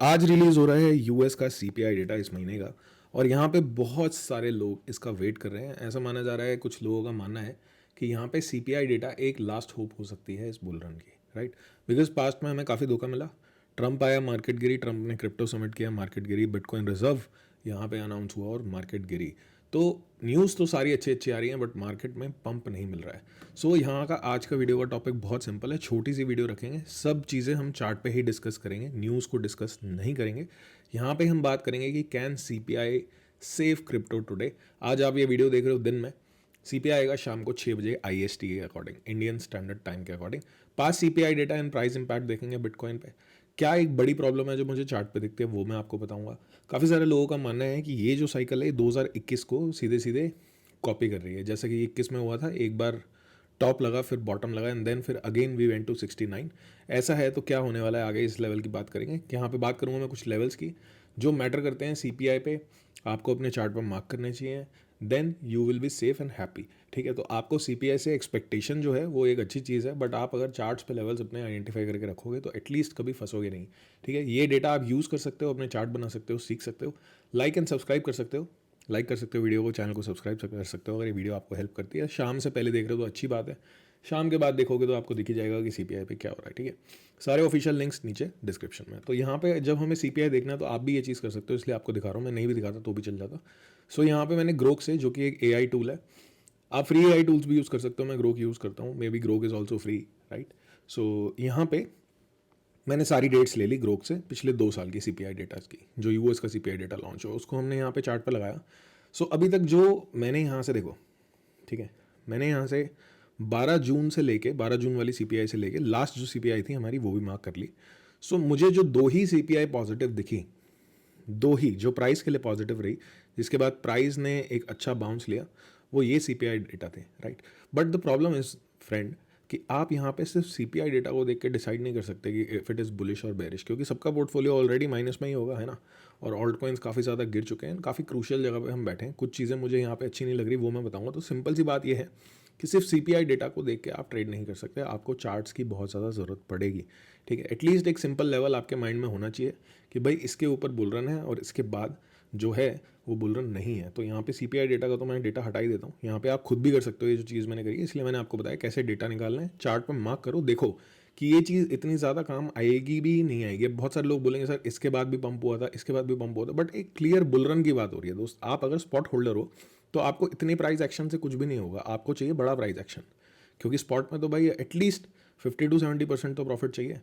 आज रिलीज़ हो रहा है यूएस का सीपीआई डेटा इस महीने का। और यहाँ पे बहुत सारे लोग इसका वेट कर रहे हैं। ऐसा माना जा रहा है, कुछ लोगों का मानना है कि यहाँ पे सीपीआई डेटा एक लास्ट होप हो सकती है इस बुल रन की, राइट। बिकॉज पास्ट में हमें काफ़ी धोखा मिला। ट्रंप आया, मार्केट गिरी, ट्रंप ने क्रिप्टो समिट किया, मार्केट गिरी, बिटकॉइन रिजर्व यहाँ पे अनाउंस हुआ और मार्केट गिरी। तो न्यूज़ तो सारी अच्छी अच्छी आ रही हैं, बट मार्केट में पंप नहीं मिल रहा है। यहाँ का आज का वीडियो का टॉपिक बहुत सिंपल है, छोटी सी वीडियो रखेंगे, सब चीज़ें हम चार्ट पे ही डिस्कस करेंगे, न्यूज़ को डिस्कस नहीं करेंगे। यहाँ पे हम बात करेंगे कि can CPI save crypto today. आज आप ये वीडियो देख रहे हो दिन में, सीपीआई आएगा शाम को 6 बजे आईएसटी के अकॉर्डिंग, इंडियन स्टैंडर्ड टाइम के according. Pass CPI data and price impact देखेंगे बिटकॉइन पे। क्या एक बड़ी प्रॉब्लम है जो मुझे चार्ट पे दिखती है वो मैं आपको बताऊंगा। काफ़ी सारे लोगों का मानना है कि ये जो साइकिल है 2021 को सीधे सीधे कॉपी कर रही है। जैसे कि 21 में हुआ था, एक बार टॉप लगा, फिर बॉटम लगा, एंड देन फिर अगेन वी वेंट टू 69। ऐसा है तो क्या होने वाला है आगे, इस लेवल की बात करेंगे। यहाँ पे बात करूँगा मैं कुछ लेवल्स की जो मैटर करते हैं सीपीआई पे, आपको अपने चार्ट पर मार्क करने चाहिए। Then you will be safe and happy. ठीक है, तो आपको सीपीआई से एक्सपेक्टेशन जो है वो एक अच्छी चीज़ है, बट आप अगर चार्ट्स पे लेवल्स अपने आइडेंटिफाई करके रखोगे तो एटलीस्ट कभी फंसोगे नहीं। ठीक है, ये डेटा आप यूज़ कर सकते हो, अपने चार्ट बना सकते हो, सीख सकते हो, लाइक एंड सब्सक्राइब कर सकते हो। लाइक कर सकते हो वीडियो को, चैनल को सब्सक्राइब कर सकते हो अगर ये वीडियो आपको हेल्प करती है। शाम से पहले देख रहे हो तो अच्छी बात है, शाम के बाद देखोगे तो आपको दिख ही जाएगा कि सीपीआई पे क्या हो रहा है। ठीक है, सारे ऑफिशियल लिंक्स नीचे डिस्क्रिप्शन में। तो यहाँ पे जब हमें सीपीआई देखना है तो आप भी ये चीज़ कर सकते हो, इसलिए आपको दिखा रहा हूँ। मैं नहीं भी दिखाता तो भी चल जाता। यहाँ पे मैंने ग्रोक से, जो कि एक एआई टूल है, आप फ्री एआई टूल्स भी यूज़ कर सकते हो, मैं ग्रोक यूज़ करता हूँ, may be Grok is also free, right. यहाँ पे मैंने सारी डेट्स ले ली ग्रोक से, पिछले 2 साल की सीपीआई डेटा की, जो यूएस का सीपीआई डेटा लॉन्च हो उसको हमने यहाँ पे चार्ट पे लगाया। अभी तक जो मैंने यहाँ से देखो, ठीक है, मैंने यहाँ से 12 जून से लेके 12 जून वाली सीपीआई से लेके लास्ट जो सीपीआई थी हमारी वो भी मार्क कर ली। मुझे जो 2 ही सीपीआई पॉजिटिव दिखी, 2 ही जो प्राइस के लिए पॉजिटिव रही, जिसके बाद प्राइस ने एक अच्छा बाउंस लिया, वो ये सीपीआई डेटा थे, right. But the problem is friend कि आप यहाँ पे सिर्फ सीपीआई डेटा को देख के डिसाइड नहीं कर सकते कि इफ इट इज़ बुलिश और बेरिश, क्योंकि सबका पोर्टफोलियो ऑलरेडी माइनस में ही होगा, है ना। और ऑल्ट कॉइन्स काफ़ी ज़्यादा गिर चुके हैं, काफ़ी क्रूशियल जगह पे हम बैठे हैं। कुछ चीज़ें मुझे यहाँ पे अच्छी नहीं लग रही, वो मैं बताऊँगा। तो सिंपल सी बात ये है कि सिर्फ सीपीआई डेटा को देख के आप ट्रेड नहीं कर सकते, आपको चार्ट्स की बहुत ज़्यादा ज़रूरत पड़ेगी। ठीक है, एटलीस्ट एक सिंपल लेवल आपके माइंड में होना चाहिए कि भाई इसके ऊपर बुल रन है और इसके बाद जो है वो बुल रन नहीं है। तो यहाँ पे सीपीआई डेटा का तो मैं डेटा हटा ही देता हूँ। यहाँ पे आप खुद भी कर सकते हो ये जो चीज़ मैंने करी, इसलिए मैंने आपको बताया कैसे डेटा निकालना है। चार्ट पर मार्क करो, देखो कि ये चीज़ इतनी ज़्यादा काम आएगी भी नहीं आएगी। बहुत सारे लोग बोलेंगे सर इसके बाद भी पंप हुआ था, इसके बाद भी पंप हुआ था, बट एक क्लियर बुल रन की बात हो रही है दोस्त। आप अगर स्पॉट होल्डर हो तो आपको इतने प्राइस एक्शन से कुछ भी नहीं होगा, आपको चाहिए बड़ा प्राइस एक्शन, क्योंकि स्पॉट में तो भाई एटलीस्ट 50 to 70% तो प्रॉफिट चाहिए।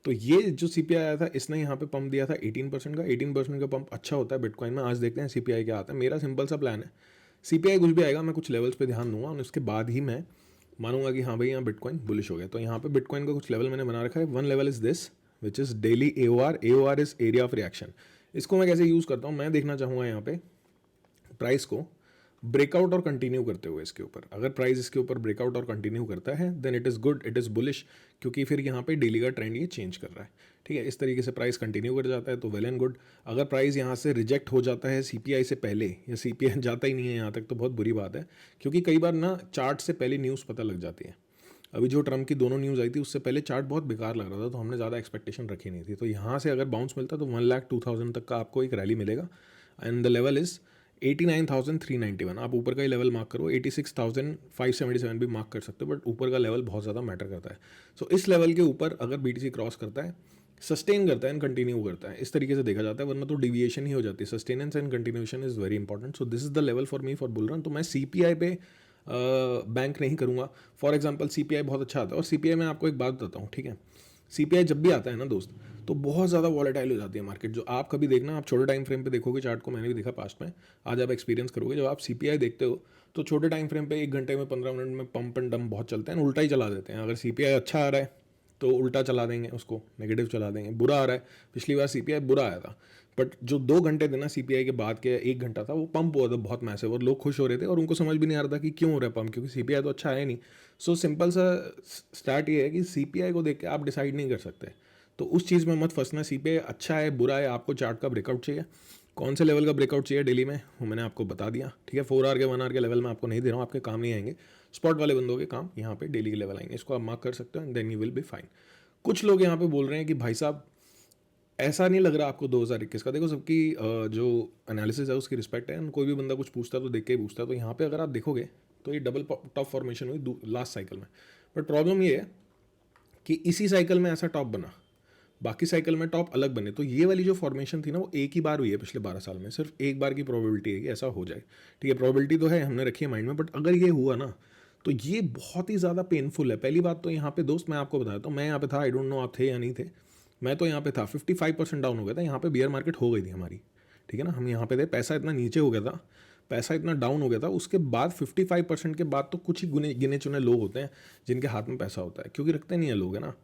तो ये जो सीपीआई आया था, इसने यहाँ पे पंप दिया था 18% का। 18% का पंप अच्छा होता है बिटकॉइन में। आज देखते हैं सीपीआई क्या आता है। मेरा सिंपल सा प्लान है, सीपीआई कुछ भी आएगा मैं कुछ लेवल्स पे ध्यान दूंगा और उसके बाद ही मैं मानूंगा कि हाँ भाई यहाँ बिटकॉइन बुलिश हो गया। तो यहाँ पे बिटकॉइन का कुछ लेवल मैंने बना रखा है। One level is this which is daily AOR. AOR is area of reaction. इसको मैं कैसे यूज़ करता हूँ, मैं देखना चाहूँगा यहाँ पे प्राइस को ब्रेकआउट और कंटिन्यू करते हुए इसके ऊपर। अगर प्राइस इसके ऊपर ब्रेकआउट और कंटिन्यू करता है then it is good, it is bullish, क्योंकि फिर यहाँ पे डेली का ट्रेंड ये चेंज कर रहा है। ठीक है, इस तरीके से प्राइस कंटिन्यू कर जाता है तो वेल एंड गुड। अगर प्राइस यहाँ से रिजेक्ट हो जाता है सीपीआई से पहले, या सीपीआई जाता ही नहीं है यहाँ तक, तो बहुत बुरी बात है, क्योंकि कई बार ना चार्ट से पहले न्यूज़ पता लग जाती है। अभी जो ट्रम्प की दोनों न्यूज़ आई थी उससे पहले चार्ट बहुत बेकार लग रहा था, तो हमने ज़्यादा एक्सपेक्टेशन रखी नहीं थी। तो यहाँ से अगर बाउंस मिलता तो 1,02,000 तक का आपको एक रैली मिलेगा। And the level is 89,391। आप ऊपर का ही लेवल मार्क करो, 86,577 भी मार्क कर सकते हो, बट ऊपर का लेवल बहुत ज़्यादा मैटर करता है। इस लेवल के ऊपर अगर बीटीसी क्रॉस करता है, सस्टेन करता है एंड कंटिन्यू करता है, इस तरीके से देखा जाता है, वरना तो डिविएशन ही हो जाती है। Sustenance and continuation is very important. This is the level for me for bull run. तो मैं सीपीआई पे बैंक नहीं करूँगा। फॉर एग्जाम्पल सीपीआई बहुत अच्छा आता है, और सीपीआई में आपको एक बात बताता हूँ, ठीक है। सीपीआई जब भी आता है ना दोस्त, तो बहुत ज़्यादा वॉलेटाइल हो जाती है मार्केट। जो आप कभी देखना, आप छोटे टाइम फ्रेम पे देखोगे चार्ट को, मैंने भी देखा पास्ट में, आज आप एक्सपीरियंस करोगे। जब आप सीपीआई देखते हो तो छोटे टाइम फ्रेम पे 1 घंटे में 15 मिनट में पंप एंड डंप बहुत चलते हैं, उल्टा ही चला देते हैं। अगर सीपीआई अच्छा आ रहा है तो उल्टा चला देंगे, उसको नेगेटिव चला देंगे। बुरा आ रहा है, पिछली बार सीपीआई बुरा आया था, बट जो 2 घंटे थे ना सीपीआई के बाद के 1 घंटा था, वो पंप हुआ था बहुत मैसिव, और लोग खुश हो रहे थे और उनको समझ भी नहीं आ रहा था कि क्यों हो रहा है पंप, क्योंकि सीपीआई तो अच्छा है नहीं। सिंपल सा स्टार्ट ये है कि सीपीआई को देख के आप डिसाइड नहीं कर सकते। तो उस चीज़ में मत फंसना। सीपीआई अच्छा है बुरा है, आपको चार्ट का ब्रेकआउट चाहिए। कौन से लेवल का ब्रेकआउट चाहिए डेली में वो मैंने आपको बता दिया, ठीक है। 4 आवर के 1 आवर के लेवल में आपको नहीं दे रहा हूँ, आपके काम नहीं आएंगे। स्पॉट वाले बंदों के काम यहाँ पे डेली के लेवल आएंगे, इसको आप मार्क कर सकते हो and then you will be fine. कुछ लोग यहाँ पे बोल रहे हैं कि भाई साहब ऐसा नहीं लग रहा आपको 2021 का? देखो सबकी जो एनालिसिस है उसकी रिस्पेक्ट है, कोई भी बंदा कुछ पूछता है तो देख के ही पूछता है। तो यहाँ पे अगर आप देखोगे तो ये डबल टॉप फॉर्मेशन हुई लास्ट साइकिल में, बट प्रॉब्लम ये है कि इसी साइकिल में ऐसा टॉप बना, बाकी साइकिल में टॉप अलग बने। तो ये वाली जो फॉर्मेशन थी ना वो एक ही बार हुई है पिछले 12 साल में, सिर्फ एक बार की प्रोबेबिलिटी है कि ऐसा हो जाए। ठीक है, प्रोबेबिलिटी तो है, हमने रखी है माइंड में, बट अगर ये हुआ ना तो ये बहुत ही ज़्यादा पेनफुल है। पहली बात तो यहाँ पे दोस्त मैं आपको बताता हूँ, मैं यहाँ पे था, आई डोंट नो आप थे या नहीं थे, मैं तो यहाँ पे था, 55% डाउन हो गया था, यहाँ पे बियर मार्केट हो गई थी हमारी। ठीक है ना, हम यहाँ पे थे, पैसा इतना नीचे हो गया था, पैसा इतना डाउन हो गया था। उसके बाद 55% के बाद तो कुछ ही गिने चुने लोग होते हैं जिनके हाथ में पैसा होता है, क्योंकि रखते नहीं है लोग, है ना।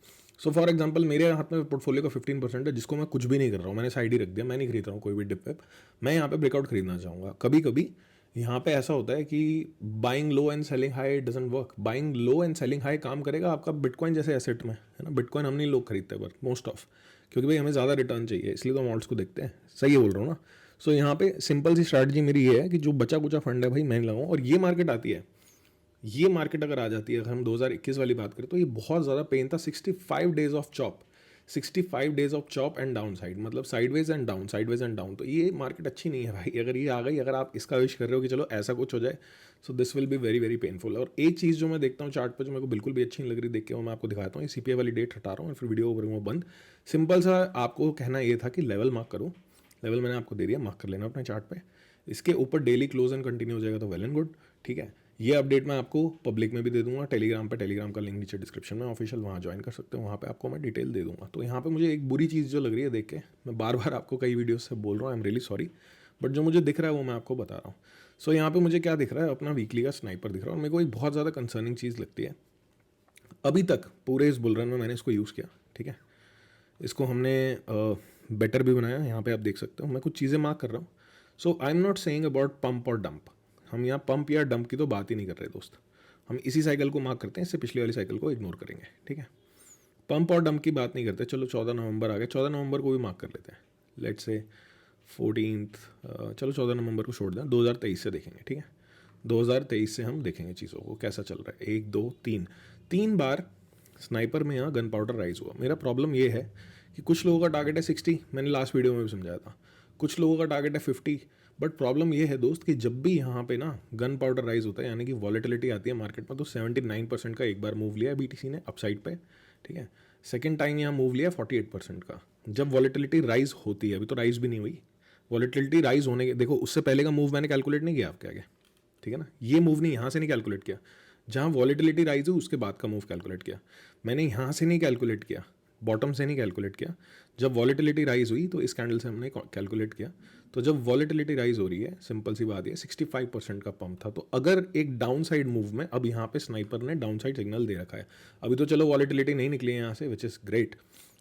सो फॉर एग्जाम्पल मेरे हाथ में पोर्टफोलियो का 15% है, जिसको मैं कुछ भी नहीं कर रहा हूँ, मैंने साइड ही रख दिया, मैं नहीं खरीद रहा हूँ कोई भी डिप वेप। मैं यहाँ पे ब्रेकआउट खरीदना चाहूँगा। कभी कभी यहाँ पे ऐसा होता है कि buying low and selling high doesn't work. Buying low and selling high काम करेगा आपका बिटकॉइन जैसे एसेट में, है ना। बिटकॉइन हम नहीं लोग खरीदते पर मोस्ट ऑफ, क्योंकि भाई हमें ज़्यादा रिटर्न चाहिए, इसलिए तो हम ऑल्ट्स को देखते हैं। सही बोल रहा हूँ ना। सो यहाँ पे सिंपल सी स्ट्रैटेजी मेरी ये है कि जो बचा कुचा फंड है भाई मैं लगाऊँ, और ये मार्केट आती है, ये मार्केट अगर आ जाती है, अगर हम 2021 वाली बात करें तो ये बहुत ज़्यादा पेन था। 65 days of chop, 65 days of chop and down side, मतलब sideways and down, sideways and down. तो ये मार्केट अच्छी नहीं है भाई। अगर ये आ गई, अगर आप इसका विश कर रहे हो कि चलो ऐसा कुछ हो जाए, so this will be very very painful. और एक चीज़ जो मैं देखता हूँ चार्ट पर, जो मेरे को बिल्कुल भी अच्छी नहीं लग रही देख के, वो मैं आपको दिखाता हूँ। ये सीपीआई वाली डेट हटा रहा हूँ और फिर वीडियो करूँगा बंद। सिंपल सा आपको कहना ये था कि लेवल मार्क करो, लेवल मैंने आपको दे दिया, मार्क कर लेना अपने चार्ट पे। इसके ऊपर डेली क्लोज एंड कंटिन्यू हो जाएगा तो वेल एंड गुड। ठीक है, ये अपडेट मैं आपको पब्लिक में भी दे दूंगा, टेलीग्राम पे, टेलीग्राम का लिंक नीचे डिस्क्रिप्शन में ऑफिशियल, वहाँ ज्वाइन कर सकते हो, वहाँ पे आपको मैं डिटेल दे दूंगा। तो यहाँ पे मुझे एक बुरी चीज़ जो लग रही है देख के, मैं बार बार आपको कई वीडियो से बोल रहा हूँ, I am really sorry, but जो मुझे दिख रहा है वो मैं आपको बता रहा हूँ। सो यहाँ पे मुझे क्या दिख रहा है, अपना वीकली का स्नाइपर दिख रहा है, और मेरे को एक बहुत ज़्यादा कंसर्निंग चीज़ लगती है। अभी तक पूरे इस बुल रन में मैंने इसको यूज़ किया, ठीक है, इसको हमने बेटर भी बनाया, यहाँ पे आप देख सकते हो। मैं कुछ चीज़ें मार्क कर रहा हूँ। So I am not saying about pump और डंप, हम यहाँ पंप या डंप की तो बात ही नहीं कर रहे दोस्त। हम इसी साइकिल को मार्क करते हैं, इससे पिछली वाली साइकिल को इग्नोर करेंगे। ठीक है, पंप और डंप की बात नहीं करते। चलो 14 नवंबर आ गया, 14 नवंबर को भी मार्क कर लेते हैं, लेट्स से 14, चलो 14 नवंबर को छोड़ दें, 2023 से देखेंगे। ठीक है, 2023 से हम देखेंगे चीज़ों को कैसा चल रहा है। 1 2 3, 3 बार स्नाइपर में यहाँ गन पाउडर राइज हुआ। मेरा प्रॉब्लम ये है कि कुछ लोगों का टारगेट है 60, मैंने लास्ट वीडियो में भी समझाया था, कुछ लोगों का टारगेट है 50। बट प्रॉब्लम ये है दोस्त कि जब भी यहाँ पे ना गन पाउडर राइज होता है, यानी कि वॉलेटिलिटी आती है मार्केट में, तो 79% का एक बार मूव लिया है बीटीसी ने अपसाइड पे। ठीक है, सेकेंड टाइम यहाँ मूव लिया 48% का। जब वॉलेटिलिटी राइज होती है, अभी तो राइज भी नहीं हुई, वॉलेटिलिटी राइज होने के, देखो उससे पहले का मूव मैंने कैलकुलेट नहीं किया आपके आगे, ठीक है ना, ये मूव नहीं, यहाँ से नहीं कैलकुलेट किया, जहाँ वॉलेटिलिटी राइज हुई उसके बाद का मूव कैलकुलेट किया मैंने, यहाँ से नहीं कैलकुलेट किया, बॉटम से नहीं कैलकुलेट किया। जब वॉलेटिलिटी राइज हुई तो इस कैंडल से हमने कैलकुलेट किया। तो जब वॉलेटिलिटी राइज हो रही है, सिंपल सी बात है, 65% का पंप था। तो अगर एक डाउन साइड मूव में, अब यहाँ पे स्नाइपर ने डाउन साइड सिग्नल दे रखा है, अभी तो चलो वॉलेटिलिटी नहीं निकली है यहाँ से, विच इज़ ग्रेट।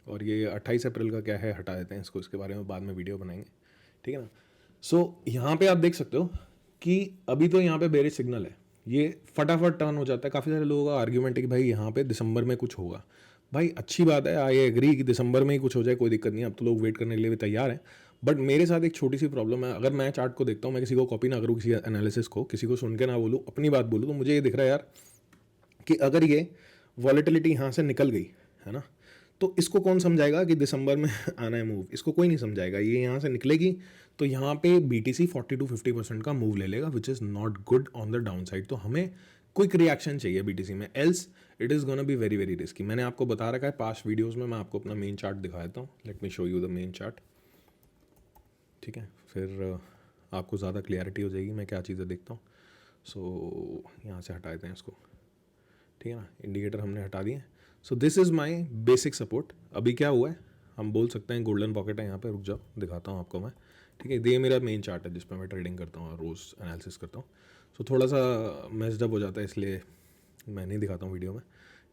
और ये 28 अप्रैल का क्या है, हटा देते हैं इसको, इसके बारे में बाद में वीडियो बनाएंगे, ठीक है ना। सो यहाँ पे आप देख सकते हो कि अभी तो यहाँ पे बेरिश सिग्नल है, ये फटाफट टर्न हो जाता है। काफ़ी सारे लोगों का आर्ग्यूमेंट है कि भाई यहाँ पे दिसंबर में कुछ होगा। भाई अच्छी बात है, आई एग्री कि दिसंबर में ही कुछ हो जाए, कोई दिक्कत नहीं है, अब तो लोग वेट करने के लिए भी तैयार हैं। बट मेरे साथ एक छोटी सी प्रॉब्लम है, अगर मैं चार्ट को देखता हूँ, मैं किसी को कॉपी ना करूँ, किसी एनालिसिस को, किसी को सुन के ना बोलूँ, अपनी बात बोलूँ, तो मुझे ये दिख रहा है यार कि अगर ये वॉलेटिलिटी यहाँ से निकल गई है ना, तो इसको कौन समझाएगा कि दिसंबर में आना है मूव, इसको कोई नहीं समझाएगा। ये यहाँ से निकलेगी तो यहाँ पे BTC 40 to 50% का मूव ले लेगा, which is not good on the down side. तो हमें क्विक रिएक्शन चाहिए BTC में, else it is gonna be very very risky. मैंने आपको बता रखा है पास्ट वीडियोज़ में, मैं आपको अपना मेन चार्ट दिखा देता हूँ, let me show you the main chart, ठीक है, फिर आपको ज़्यादा क्लियरिटी हो जाएगी मैं क्या चीज़ें देखता हूँ। सो यहाँ से हटा देते हैं इसको, ठीक है ना, इंडिकेटर हमने हटा दिए। So this is my basic support. अभी क्या हुआ है, हम बोल सकते हैं गोल्डन पॉकेट है यहाँ पे, रुक जाओ दिखाता हूँ आपको मैं, ठीक है। ये मेरा मेन चार्ट है जिस पर मैं ट्रेडिंग करता हूँ और रोज़ एनालिसिस करता हूँ। सो थोड़ा सा मेस्ड अप हो जाता है, इसलिए मैं नहीं दिखाता हूँ वीडियो में,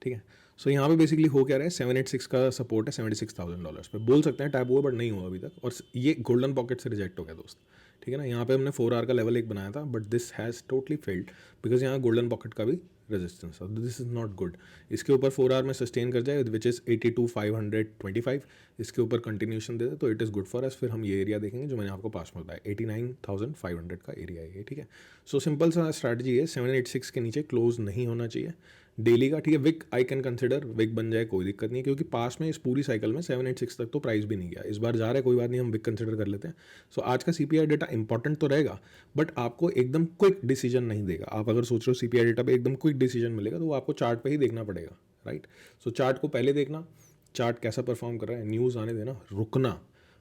ठीक है। सो यहाँ पे बेसिकली हो क्या रहा है, 786 का सपोर्ट है $76,000 पे, बोल सकते हैं टैप हुआ बट नहीं हुआ अभी तक, और ये गोल्डन पॉकेट से रिजेक्ट हो गया दोस्त, ठीक है ना। यहाँ पे हमने 4 आवर का लेवल एक बनाया था, but this has totally failed because यहाँ गोल्डन पॉकेट का भी रेजिस्टेंस है, दिस इज़ नॉट गुड। इसके ऊपर 4 आवर में सस्टेन कर जाए विच इज़ 82,525, इसके ऊपर कंटिन्यूशन दे दे तो it is good for us. फिर हम ये एरिया देखेंगे जो मैंने आपको पास में बताया, 89,500 का एरिया है ये, ठीक है। सो सिंपल सा स्ट्रैटेजी है, 786 के नीचे क्लोज नहीं होना चाहिए, डेली का ठीक है, wick I can consider, wick बन जाए कोई दिक्कत नहीं, क्योंकि पास में इस पूरी साइकिल में 786 तक तो प्राइस भी नहीं गया, इस बार जा रहा है, कोई बात नहीं, हम विक कंसिडर कर लेते हैं। सो आज का सीपीआई डेटा इंपॉर्टेंट तो रहेगा, बट आपको एकदम क्विक डिसीजन नहीं देगा। आप अगर सोच रहे हो सीपीआई डेटा पे एकदम क्विक डिसीजन मिलेगा, तो वो आपको चार्ट पे ही देखना पड़ेगा, राइट। सो चार्ट को पहले देखना, चार्ट कैसा परफॉर्म कर रहा है, न्यूज़ आने देना, रुकना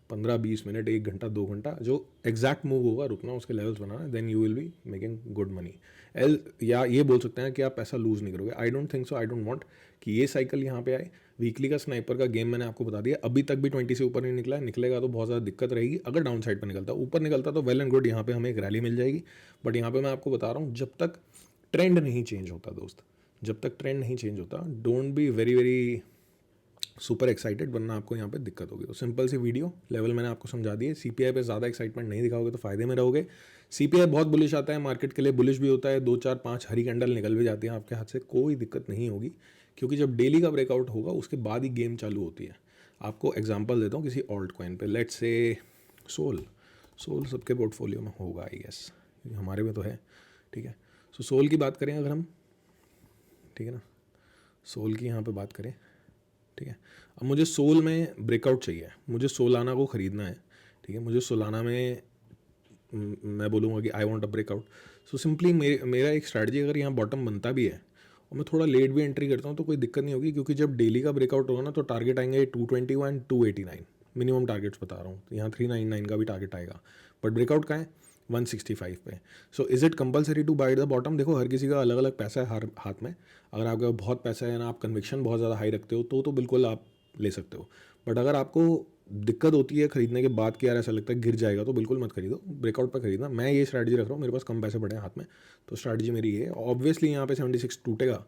15-20 मिनट, 1 घंटा 2 घंटा, जो एग्जैक्ट मूव होगा रुकना, उसके लेवल्स बनाना, then you will be making good money. एल या ये बोल सकते हैं कि आप पैसा लूज़ नहीं करोगे। I don't think so, I don't want कि ये साइकिल यहाँ पे आए। वीकली का स्नाइपर का गेम मैंने आपको बता दिया, अभी तक भी 20 से ऊपर नहीं निकला है, निकलेगा तो बहुत ज़्यादा दिक्कत रहेगी। अगर डाउन साइड पर निकलता, ऊपर निकलता तो वेल एंड गुड, यहाँ पे हमें एक रैली मिल जाएगी। बट यहाँ पे मैं आपको बता रहा हूँ, जब तक ट्रेंड नहीं चेंज होता दोस्त, जब तक ट्रेंड नहीं चेंज होता, don't be very very super excited, वरना आपको यहाँ पे दिक्कत होगी। तो सिंपल सी वीडियो लेवल मैंने आपको समझा दिए। सीपीआई पे ज़्यादा एक्साइटमेंट नहीं दिखाओगे तो फायदे में रहोगे। सीपीआई बहुत बुलिश आता है, मार्केट के लिए बुलिश भी होता है, 2 4 5 हरी कैंडल निकल भी जाती हैं आपके हाथ से, कोई दिक्कत नहीं होगी, क्योंकि जब डेली का ब्रेकआउट होगा उसके बाद ही गेम चालू होती है। आपको एग्जाम्पल देता हूँ किसी ऑल्ट कॉइन पे, लेट्स से सोल। सोल सबके पोर्टफोलियो में होगा आई गेस, हमारे में तो है, ठीक है। सो सोल की बात करें अगर हम, ठीक है ना, सोल की यहाँ पे बात करें, ठीक है। अब मुझे सोल में ब्रेकआउट चाहिए, मुझे सोलाना को ख़रीदना है, ठीक है। मुझे सोलाना में मैं बोलूँगा कि I want a breakout. So simply मेरा एक स्ट्रैटेजी, अगर यहाँ बॉटम बनता भी है और मैं थोड़ा लेट भी एंट्री करता हूँ तो कोई दिक्कत नहीं होगी, क्योंकि जब डेली का ब्रेकआउट होगा ना तो टारगेट आएंगे 221 289, मिनिमम टारगेट्स बता रहा हूँ। तो यहाँ 399 का भी टारगेट आएगा, बट ब्रेकआउट कहाँ है, 165 पे। So is it compulsory to buy the bottom? देखो हर किसी का अलग अलग पैसा है हर हाथ में। अगर आपके पास बहुत पैसा है ना, आप कन्विक्शन बहुत ज़्यादा हाई रखते हो तो बिल्कुल आप ले सकते हो। बट अगर आपको दिक्कत होती है खरीदने के बाद कि यार ऐसा लगता है गिर जाएगा, तो बिल्कुल मत खरीदो, ब्रेकआउट पर खरीदना। मैं ये स्ट्रैटेजी रख रहा हूँ, मेरे पास कम पैसे पड़े हैं हाथ में, तो स्ट्रैटेजी मेरी ये है। ऑब्वियसली यहाँ पे 76 टूटेगा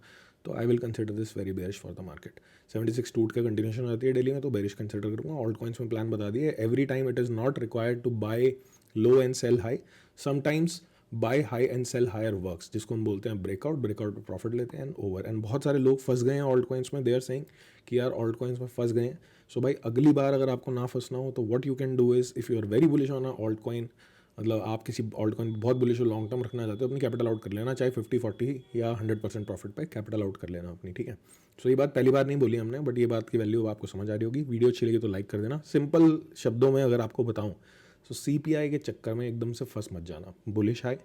तो I will consider this very bearish for the market. 76 टूट के कंटिन्यूशन आती है डेली में तो बेरिश कंसिडर करूँगा। ऑल्ट कॉइन्स में प्लान बता दिए, every time it is not required to buy low and sell high, sometimes buy high and sell higher works, जिसको हम बोलते हैं ब्रेकआउट। ब्रेकआउट पे प्रॉफिट लेते हैं एंड ओवर। एंड बहुत सारे लोग फंस गए हैं ऑल्ट कॉइन्स में, दे आर सेइंग कि यार ऑल्ट कॉइन्स में फंस गए हैं। सो भाई अगली बार अगर आपको ना फंसना हो तो what you can do is, if you are very bullish on a alt coin, मतलब आप किसी ऑल्ट कॉइन बहुत बुलिश हो, लॉन्ग टर्म रखना चाहते हो, अपनी कैपिटल आउट कर लेना, चाहे 50-40 या 100% प्रॉफिट पे कैपिटल आउट कर लेना अपनी, ठीक है। सो ये बात पहली बार नहीं बोली हमने, बट ये बात की वैल्यू आपको समझ आ रही होगी। वीडियो अच्छी लगी तो लाइक कर देना। सिंपल शब्दों में अगर आपको बताऊँ तो सीपीआई के चक्कर में एकदम से फंस मत जाना। बुलिश आए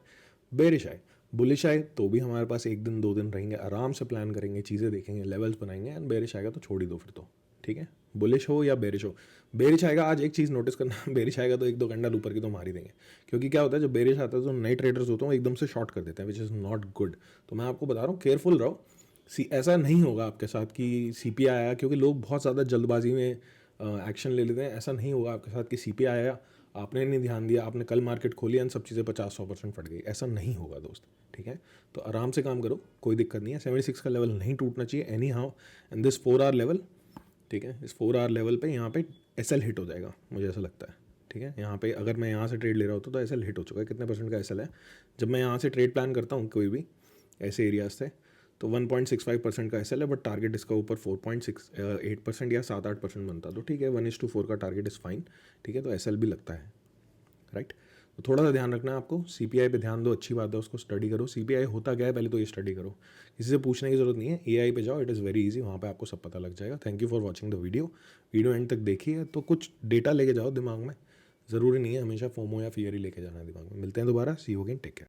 बेरिश आए, बुलिश आए तो भी हमारे पास 1 दिन 2 दिन रहेंगे, आराम से प्लान करेंगे, चीज़ें देखेंगे, लेवल्स बनाएंगे। एंड बेरिश आएगा तो छोड़ ही दो फिर तो, ठीक है। बुलिश हो या बेरिश हो, बेरिश आएगा, आज एक चीज़ नोटिस करना, बेरिश आएगा तो 1 2 कैंडल ऊपर की तो मार ही देंगे। क्योंकि क्या होता है, जब बेरिश आता है तो नए ट्रेडर्स होते हैं वो एकदम से शॉर्ट कर देते हैं, विच इज़ नॉट गुड। तो मैं आपको बता रहा हूँ केयरफुल रहो। ऐसा नहीं होगा आपके साथ कि सीपीआई आया, क्योंकि लोग बहुत ज़्यादा जल्दबाजी में एक्शन ले लेते हैं। ऐसा नहीं होगा आपके साथ कि सीपीआई आया, आपने नहीं ध्यान दिया, आपने कल मार्केट खोली एंड सब चीज़ें 50-100% फट गई, ऐसा नहीं होगा दोस्त, ठीक है। तो आराम से काम करो, कोई दिक्कत नहीं है। 76 का लेवल नहीं टूटना चाहिए anyhow. And this 4 hour level, ठीक है, इस 4 आवर लेवल पे यहाँ पे एसएल हिट हो जाएगा, मुझे ऐसा लगता है, ठीक है। यहाँ पे अगर मैं यहाँ से ट्रेड ले रहा होता तो एसएल हिट हो चुका है। कितने परसेंट का एसएल है? जब मैं यहाँ से ट्रेड प्लान करता हूँ कोई भी ऐसे एरियाज से, तो 1.65% का एसएल है, बट टारगेट इसका ऊपर 4.68% या 7-8% बनता, तो ठीक है, 1:4 का टारगेट इज़ फाइन, ठीक है। तो एसएल भी लगता है, राइट। तो थोड़ा सा ध्यान रखना है आपको, सीपीआई पे ध्यान दो, अच्छी बात है, उसको स्टडी करो। सीपीआई होता क्या है पहले तो ये स्टडी करो, किसी से पूछने की जरूरत नहीं है, एआई पे जाओ, इट इज़ वेरी इजी, वहाँ पे आपको सब पता लग जाएगा। Thank you for watching the video and तक देखिए तो कुछ डेटा लेके जाओ दिमाग में, ज़रूरी नहीं है हमेशा फोमो या फियर ही लेके जाना है दिमाग में। मिलते हैं दोबारा, सी यू अगेन, टेक केयर।